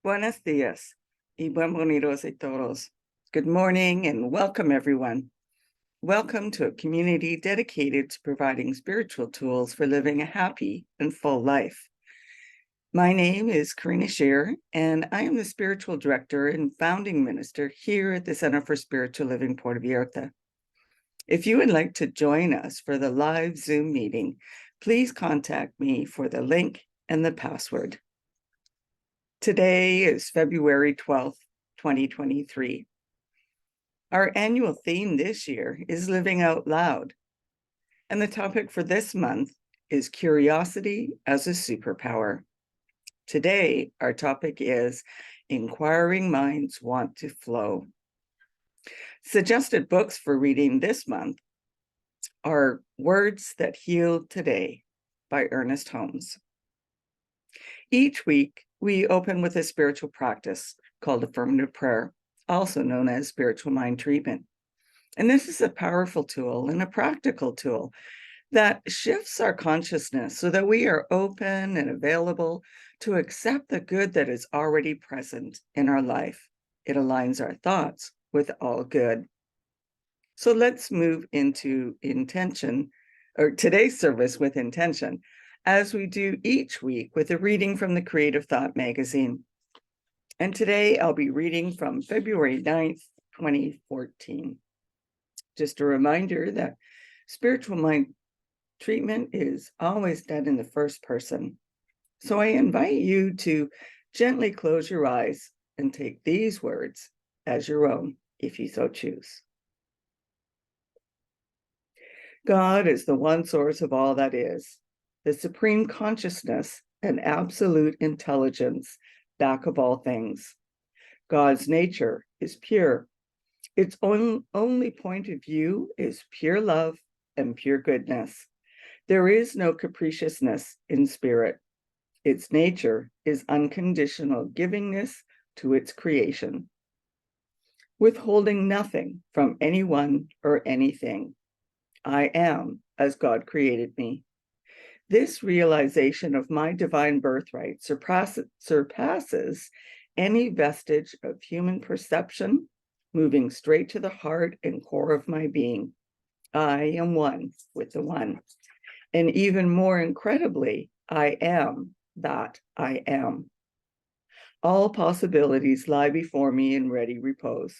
Buenos días y bienvenidos a todos. Good morning and welcome, everyone. Welcome to a community dedicated to providing spiritual tools for living a happy and full life. My name is Karina Scheer, and I am the spiritual director and founding minister here at the Center for Spiritual Living Puerto Vallarta. If you would like to join us for the live Zoom meeting, please contact me for the link and the password. Today is February 12th, 2023. Our annual theme this year is Living Out Loud, and the topic for this month is Curiosity as a Superpower. Today, our topic is Inquiring Minds Want to Flow. Suggested books for reading this month are Words That Heal Today by Ernest Holmes. Each week, we open with a spiritual practice called affirmative prayer, also known as spiritual mind treatment. And this is a powerful tool and a practical tool that shifts our consciousness so that we are open and available to accept the good that is already present in our life. It aligns our thoughts with all good. So let's move into intention, or today's service with intention, as we do each week with a reading from the Creative Thought magazine. And today I'll be reading from February 9th, 2014. Just a reminder that spiritual mind treatment is always done in the first person. So I invite you to gently close your eyes and take these words as your own, if you so choose. God is the one source of all that is, the supreme consciousness and absolute intelligence back of all things. God's nature is pure. Its only point of view is pure love and pure goodness. There is no capriciousness in spirit. Its nature is unconditional givingness to its creation, withholding nothing from anyone or anything. I am as God created me. This realization of my divine birthright surpasses any vestige of human perception, moving straight to the heart and core of my being. I am one with the one. And even more incredibly, I am that I am. All possibilities lie before me in ready repose.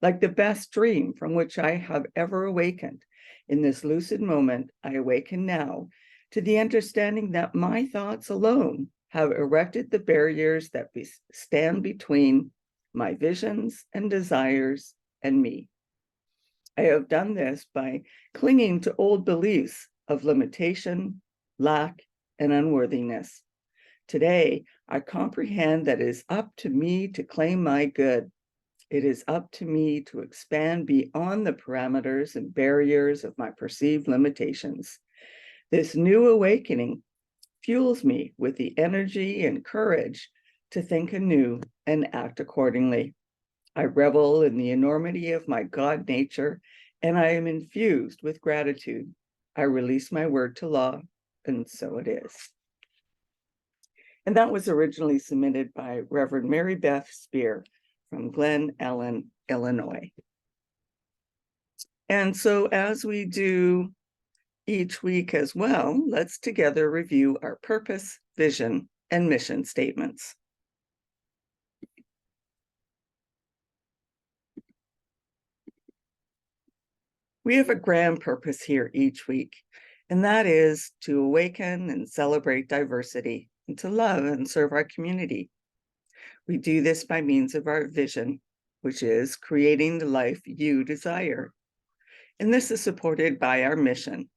Like the best dream from which I have ever awakened, in this lucid moment, I awaken now to the understanding that my thoughts alone have erected the barriers that stand between my visions and desires and me. I have done this by clinging to old beliefs of limitation, lack, and unworthiness. Today, I comprehend that it is up to me to claim my good. It is up to me to expand beyond the parameters and barriers of my perceived limitations. This new awakening fuels me with the energy and courage to think anew and act accordingly. I revel in the enormity of my God nature, and I am infused with gratitude. I release my word to law, and so it is. And that was originally submitted by Reverend Mary Beth Spear from Glen Ellen, Illinois. And so as we do each week as well, let's together review our purpose, vision, and mission statements. We have a grand purpose here each week, and that is to awaken and celebrate diversity and to love and serve our community. We do this by means of our vision, which is creating the life you desire. And this is supported by our mission,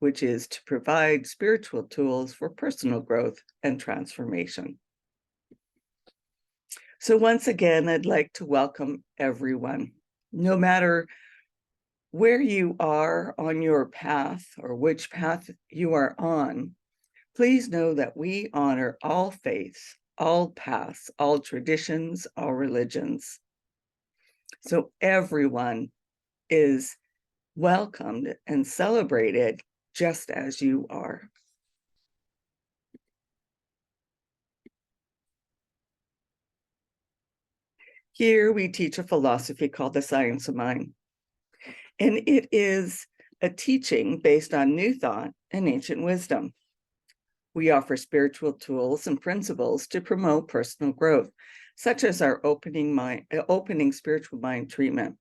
which is to provide spiritual tools for personal growth and transformation. So once again, I'd like to welcome everyone, no matter where you are on your path or which path you are on. Please know that we honor all faiths, all paths, all traditions, all religions. So everyone is welcomed and celebrated just as you are. Here we teach a philosophy called the science of mind. And it is a teaching based on new thought and ancient wisdom. We offer spiritual tools and principles to promote personal growth, such as our opening spiritual mind treatment.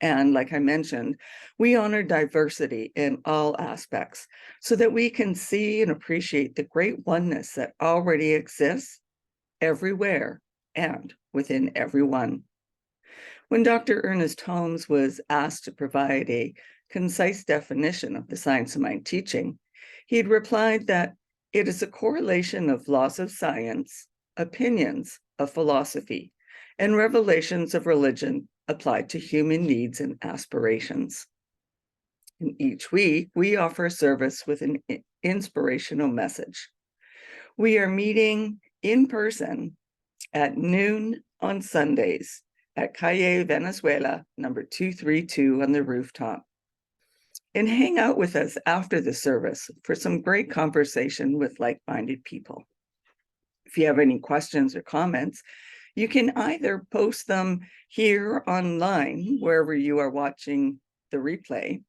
And like I mentioned, we honor diversity in all aspects so that we can see and appreciate the great oneness that already exists everywhere and within everyone. When Dr. Ernest Holmes was asked to provide a concise definition of the science of mind teaching, he had replied that it is a correlation of laws of science, opinions of philosophy, and revelations of religion applied to human needs and aspirations. And each week, we offer a service with an inspirational message. We are meeting in person at noon on Sundays at Calle Venezuela, number 232 on the rooftop. And hang out with us after the service for some great conversation with like-minded people. If you have any questions or comments, you can either post them here online, wherever you are watching the replay,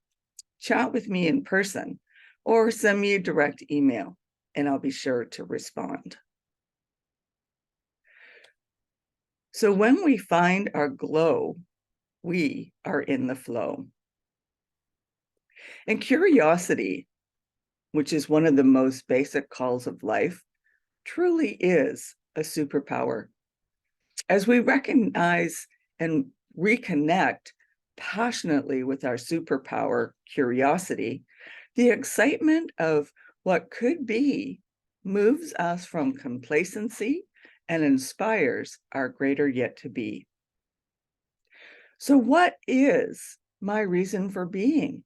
chat with me in person, or send me a direct email, and I'll be sure to respond. So when we find our glow, we are in the flow. And curiosity, which is one of the most basic calls of life, truly is a superpower. As we recognize and reconnect passionately with our superpower, curiosity, the excitement of what could be moves us from complacency and inspires our greater yet to be. So what is my reason for being?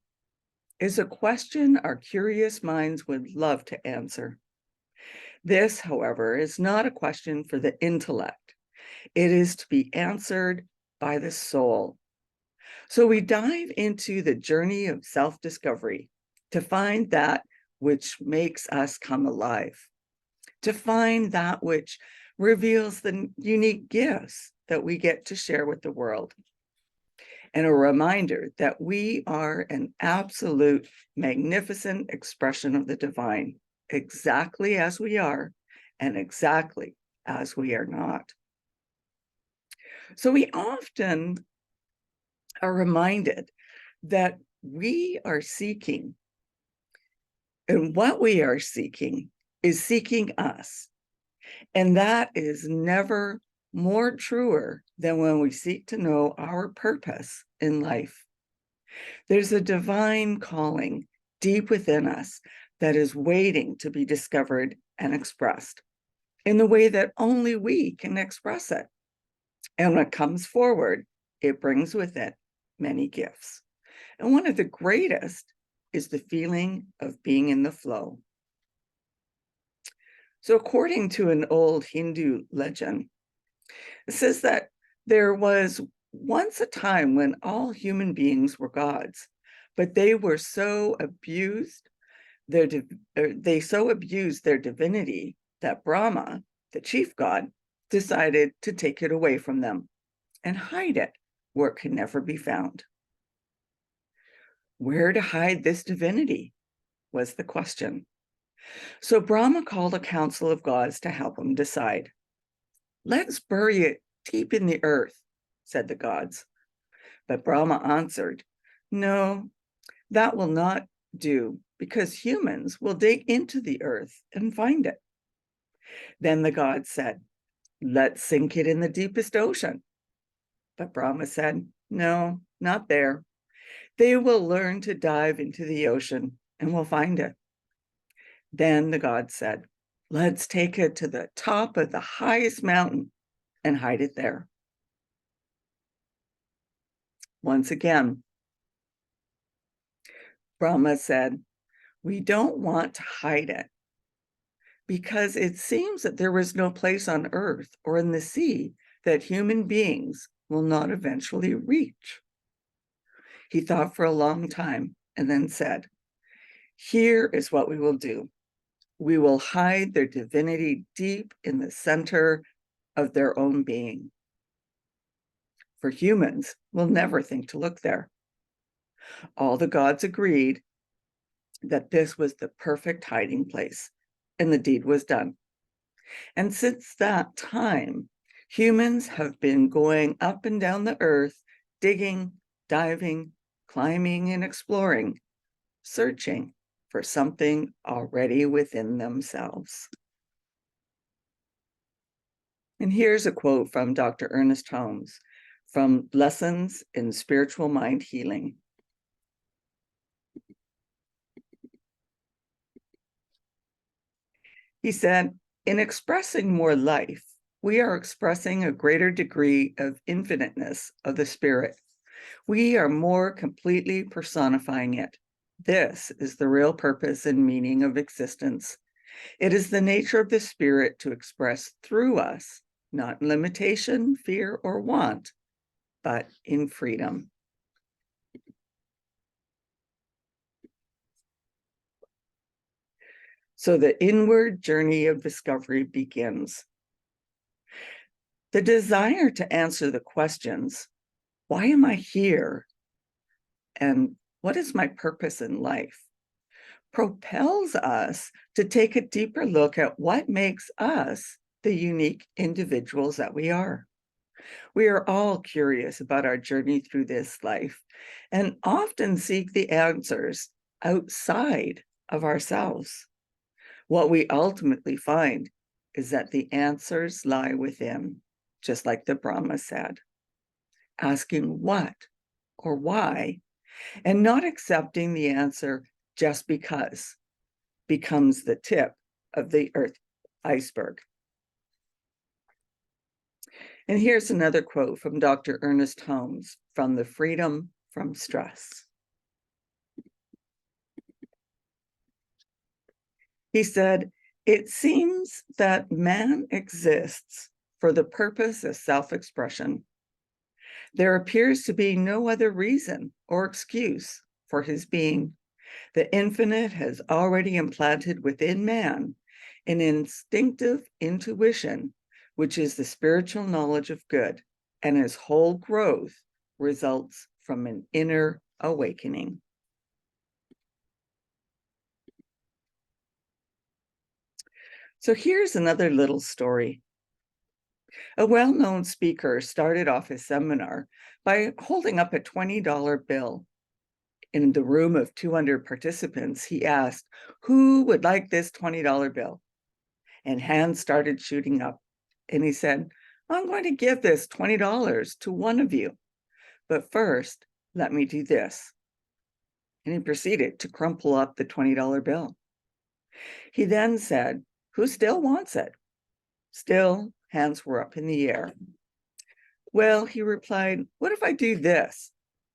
Is a question our curious minds would love to answer. This, however, is not a question for the intellect. It is to be answered by the soul. So we dive into the journey of self-discovery to find that which makes us come alive, to find that which reveals the unique gifts that we get to share with the world. And a reminder that we are an absolute, magnificent expression of the divine, exactly as we are and exactly as we are not. So we often are reminded that we are seeking, and what we are seeking is seeking us. And that is never more truer than when we seek to know our purpose in life. There's a divine calling deep within us that is waiting to be discovered and expressed in the way that only we can express it. And when it comes forward, it brings with it many gifts. And one of the greatest is the feeling of being in the flow. So according to an old Hindu legend, it says that there was once a time when all human beings were gods, but they were so abused, they so abused their divinity that Brahma, the chief god, decided to take it away from them and hide it where it could never be found. Where to hide this divinity was the question. So Brahma called a council of gods to help him decide. Let's bury it deep in the earth, said the gods. But Brahma answered, no, that will not do, because humans will dig into the earth and find it. Then the gods said, let's sink it in the deepest ocean. But Brahma said, no, not there. They will learn to dive into the ocean and will find it. Then the gods said, let's take it to the top of the highest mountain and hide it there. Once again, Brahma said, we don't want to hide it because it seems that there is no place on earth or in the sea that human beings will not eventually reach. He thought for a long time and then said, here is what we will do. We will hide their divinity deep in the center of their own being. for humans will never think to look there. All the gods agreed that this was the perfect hiding place, and the deed was done. And since that time, humans have been going up and down the earth, digging, diving, climbing, and exploring, searching for something already within themselves. And here's a quote from Dr. Ernest Holmes from Lessons in Spiritual Mind Healing. He said, "In expressing more life, we are expressing a greater degree of infiniteness of the spirit. We are more completely personifying it. This is the real purpose and meaning of existence. It is the nature of the spirit to express through us, not in limitation, fear, or want, but in freedom." So the inward journey of discovery begins. The desire to answer the questions, why am I here? And what is my purpose in life? Propels us to take a deeper look at what makes us the unique individuals that we are. We are all curious about our journey through this life and often seek the answers outside of ourselves. What we ultimately find is that the answers lie within, just like the Brahma said. Asking what or why, and not accepting the answer just because, becomes the tip of the earth iceberg. And here's another quote from Dr. Ernest Holmes from the Freedom from Stress. He said, "It seems that man exists for the purpose of self-expression. There appears to be no other reason or excuse for his being. The infinite has already implanted within man an instinctive intuition, which is the spiritual knowledge of good, and his whole growth results from an inner awakening." So here's another little story. A well-known speaker started off his seminar by holding up a $20 bill. In the room of 200 participants, he asked, "Who would like this $20 bill?" And hands started shooting up. And he said, "I'm going to give this $20 to one of you. But first, let me do this." And he proceeded to crumple up the $20 bill. He then said, "Who still wants it?" Still, hands were up in the air. "Well," he replied, "what if I do this?"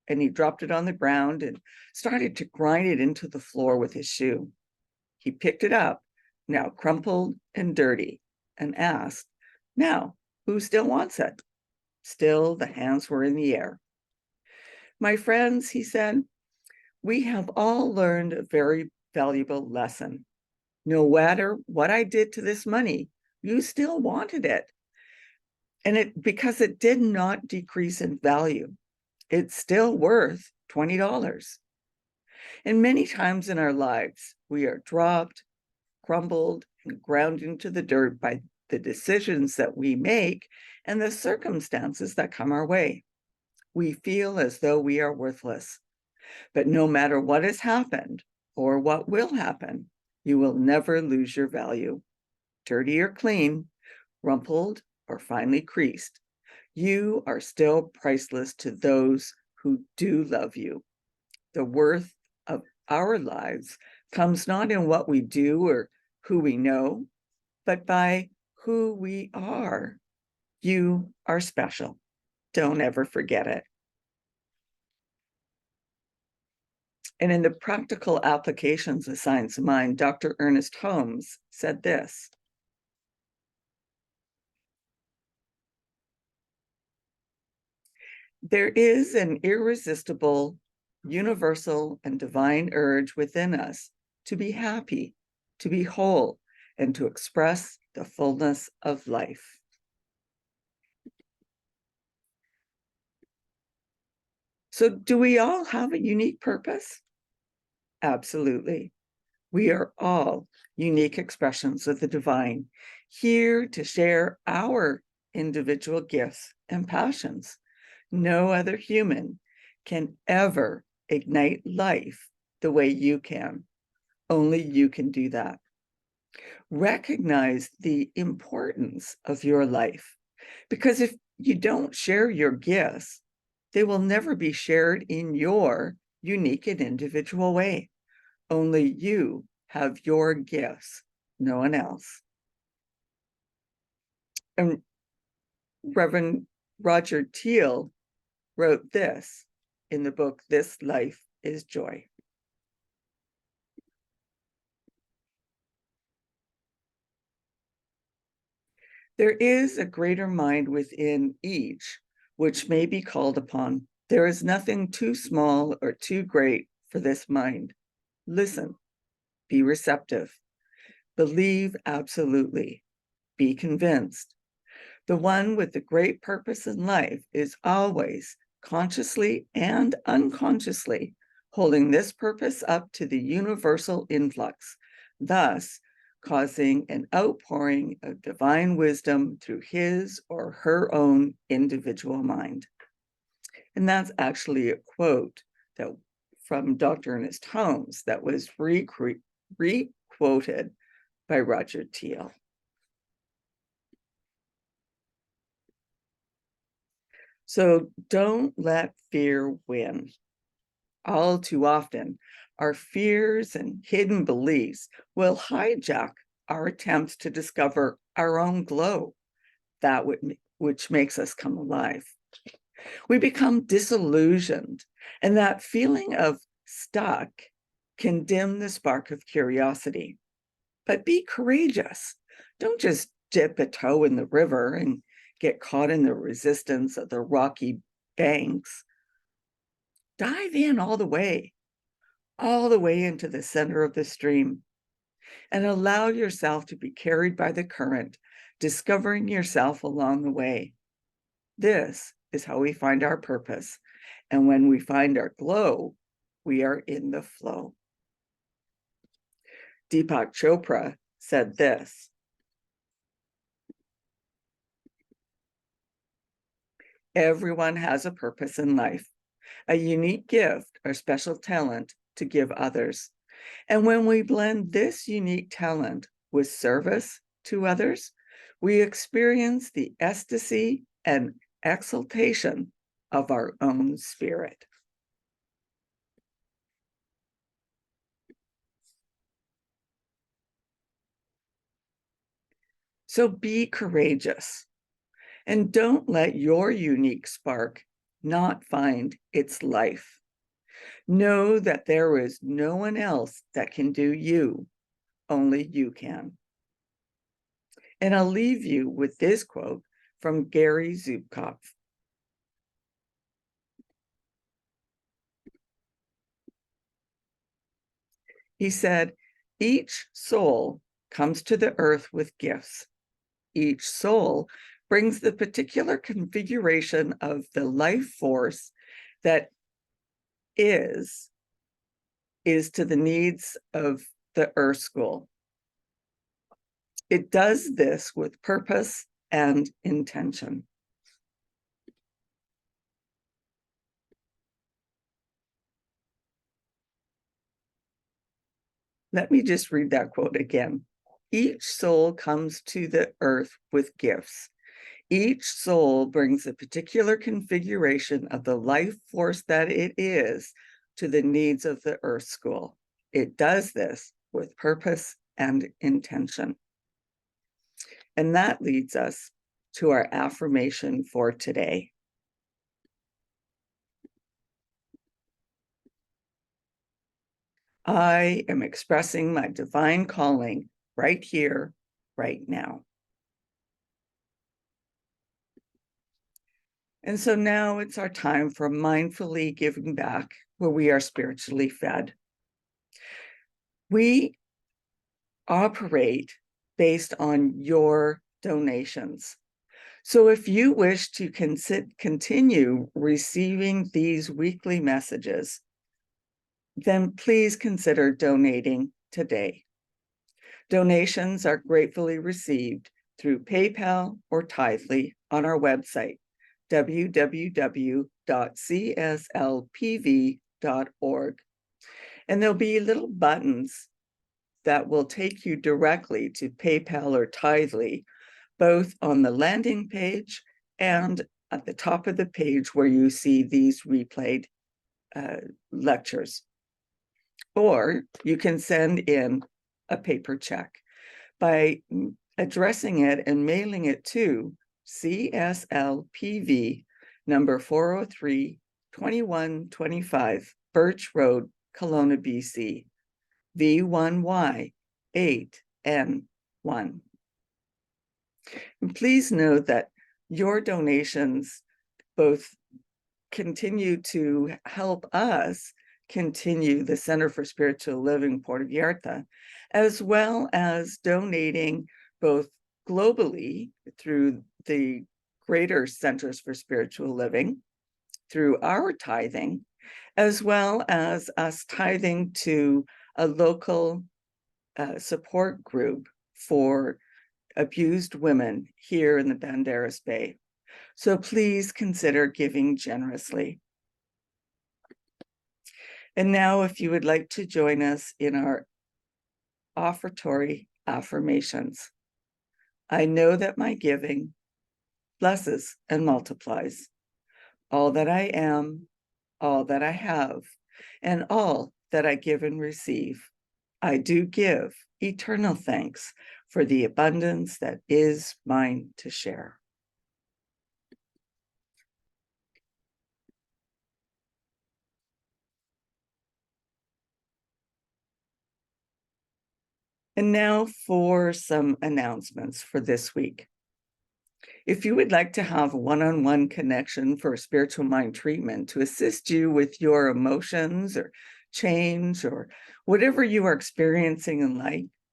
And he dropped it on the ground and started to grind it into the floor with his shoe. He picked it up, now crumpled and dirty, and asked, "Now, who still wants it?" Still, the hands were in the air. "My friends," he said, "we have all learned a very valuable lesson. No matter what I did to this money, you still wanted it. And because it did not decrease in value, it's still worth $20. And many times in our lives, we are dropped, crumbled, and ground into the dirt by the decisions that we make and the circumstances that come our way. We feel as though we are worthless. But no matter what has happened or what will happen, you will never lose your value. Dirty or clean, rumpled or finely creased, you are still priceless to those who do love you. The worth of our lives comes not in what we do or who we know, but by who we are. You are special. Don't ever forget it." And in the practical applications of Science of Mind, Dr. Ernest Holmes said this: "There is an irresistible, universal, and divine urge within us to be happy, to be whole, and to express the fullness of life." So, do we all have a unique purpose? Absolutely. We are all unique expressions of the divine, here to share our individual gifts and passions. No other human can ever ignite life the way you can. Only you can do that. Recognize the importance of your life, because if you don't share your gifts, they will never be shared in your unique and individual way. Only you have your gifts, no one else. And Reverend Roger Teal wrote this in the book, This Life is Joy. There is a greater mind within each, which may be called upon. There is nothing too small or too great for this mind. Listen, be receptive, believe absolutely, be convinced. The one with the great purpose in life is always consciously and unconsciously holding this purpose up to the universal influx, thus causing an outpouring of divine wisdom through his or her own individual mind. And that's actually a quote that from Dr. Ernest Holmes that was re-quoted by Roger Teal. So don't let fear win. All too often, our fears and hidden beliefs will hijack our attempts to discover our own glow, that which makes us come alive. We become disillusioned, and that feeling of stuck can dim the spark of curiosity. But be courageous. Don't just dip a toe in the river and get caught in the resistance of the rocky banks. Dive in all the way into the center of the stream, and allow yourself to be carried by the current, discovering yourself along the way. This is how we find our purpose. And when we find our glow, we are in the flow. Deepak Chopra said this: everyone has a purpose in life, a unique gift or special talent to give others. And when we blend this unique talent with service to others, we experience the ecstasy and exaltation of our own spirit. So be courageous, and don't let your unique spark not find its life. Know that there is no one else that can do you, only you can. And I'll leave you with this quote from Gary Zubkov. He said, each soul comes to the earth with gifts. Each soul brings the particular configuration of the life force that is to the needs of the Earth School. It does this with purpose and intention. Let me just read that quote again. Each soul comes to the earth with gifts. Each soul brings a particular configuration of the life force that it is to the needs of the Earth School. It does this with purpose and intention. And that leads us to our affirmation for today. I am expressing my divine calling right here, right now. And so now it's our time for mindfully giving back, where we are spiritually fed. We operate based on your donations. So if you wish to continue receiving these weekly messages, then please consider donating today. Donations are gratefully received through PayPal or Tithely on our website, www.cslpv.org. And there'll be little buttons that will take you directly to PayPal or Tithely, both on the landing page and at the top of the page where you see these replayed lectures. Or you can send in a paper check by addressing it and mailing it to CSLPV number 403 2125 Birch Road, Kelowna, BC, V1Y 8N1. And please note that your donations both continue to help us continue the Center for Spiritual Living Puerto Vallarta, as well as donating both globally through the greater Centers for Spiritual Living, through our tithing, as well as us tithing to a local support group for abused women here in the Banderas Bay. So please consider giving generously. And now, if you would like to join us in our offertory affirmations. I know that my giving blesses and multiplies all that I am, all that I have, and all that I give and receive. I do give eternal thanks for the abundance that is mine to share. And now for some announcements for this week. If you would like to have a one-on-one connection for spiritual mind treatment to assist you with your emotions or change or whatever you are experiencing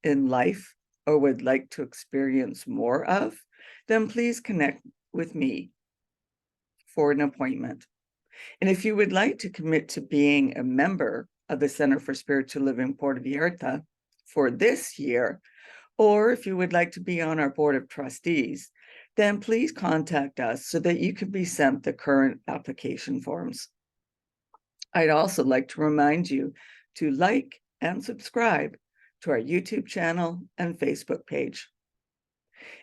in life or would like to experience more of, then please connect with me for an appointment. And if you would like to commit to being a member of the Center for Spiritual Living Puerto Vallarta for this year, or if you would like to be on our board of trustees, then please contact us so that you can be sent the current application forms. I'd also like to remind you to like and subscribe to our YouTube channel and Facebook page.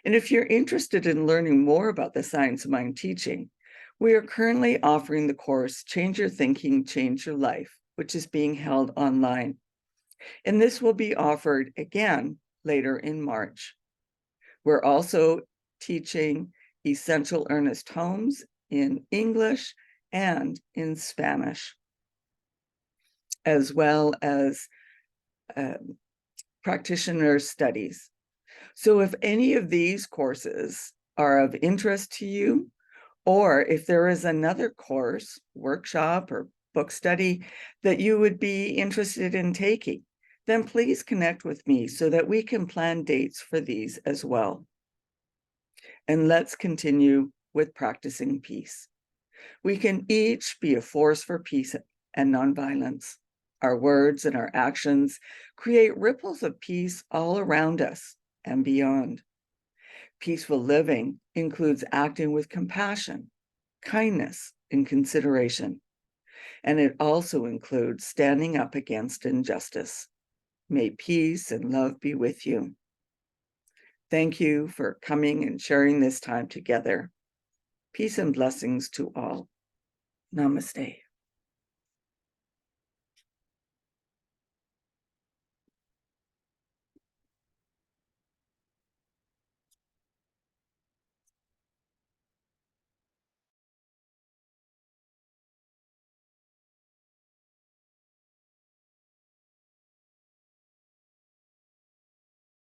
And if you're interested in learning more about the Science of Mind teaching, we are currently offering the course Change Your Thinking, Change Your Life, which is being held online. And this will be offered again later in March. We're also teaching essential earnest tomes in English and in Spanish, as well as practitioner studies. So if any of these courses are of interest to you, or if there is another course, workshop, or book study that you would be interested in taking, then please connect with me so that we can plan dates for these as well. And let's continue with practicing peace. We can each be a force for peace and nonviolence. Our words and our actions create ripples of peace all around us and beyond. Peaceful living includes acting with compassion, kindness, and consideration. And it also includes standing up against injustice. May peace and love be with you. Thank you for coming and sharing this time together. Peace and blessings to all. Namaste.